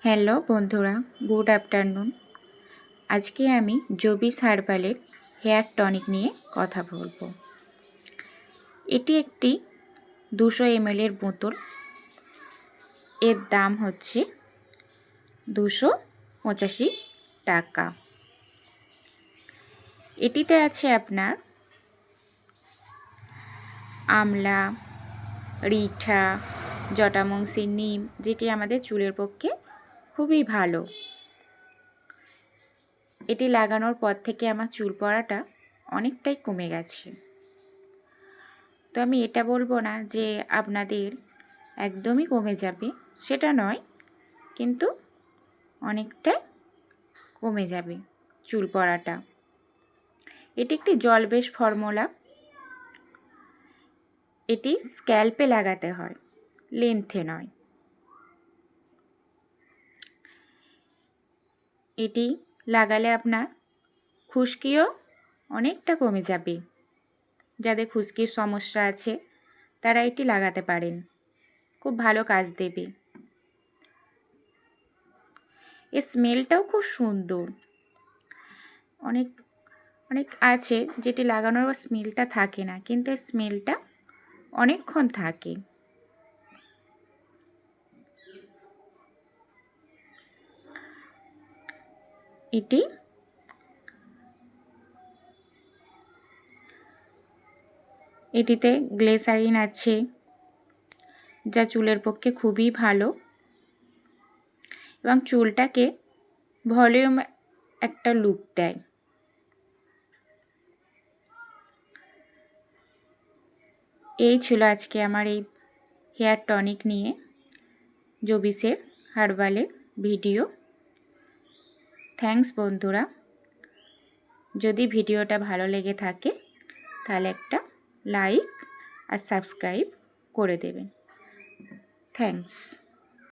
Hello বন্ধুরা, good afternoon. আজকে আমি জবিস হার্বালের হেয়ার টনিক নিয়ে কথা বলবো। এটি একটি 200 ml এর বোতল। এর দাম হচ্ছে 285 টাকা। এটিতে আছে আপনার আমলা, রিঠা, জটামাংসি, নিম, যেটি আমাদের চুলের পক্ষে খুবই ভালো। এটি লাগানোর পর থেকে আমার চুল পড়াটা অনেকটাই কমে গেছে। তো আমি এটা বলবো না যে আপনাদের একদমই কমে যাবে, সেটা নয়, কিন্তু অনেকটাই কমে যাবে চুল পড়াটা। এটি একটি জল বেস ফর্মুলা। এটি স্ক্যাল্পে লাগাতে হয়, লেন্থে নয়। এটি লাগালে আপনার খুশকিও অনেকটা কমে যাবে। যাদের খুশকির সমস্যা আছে তারা এটি লাগাতে পারেন, খুব ভালো কাজ দেবে। এর স্মেলটাও খুব সুন্দর। অনেক অনেক আছে যেটি লাগানোর পর স্মেলটা থাকে না, কিন্তু এর স্মেলটা অনেকক্ষণ থাকে। এটিতে গ্লিসারিন আছে, যা চুলের পক্ষে খুবই ভালো এবং চুলটাকে ভলিউম একটা লুক দেয়। এই ছিল আজকে আমার এই হেয়ার টনিক নিয়ে জবিসের হার্বালের ভিডিও। থ্যাঙ্কস বন্ধুরা। যদি ভিডিওটা ভালো লেগে থাকে তাহলে একটা লাইক আর সাবস্ক্রাইব করে দেবেন। থ্যাঙ্কস।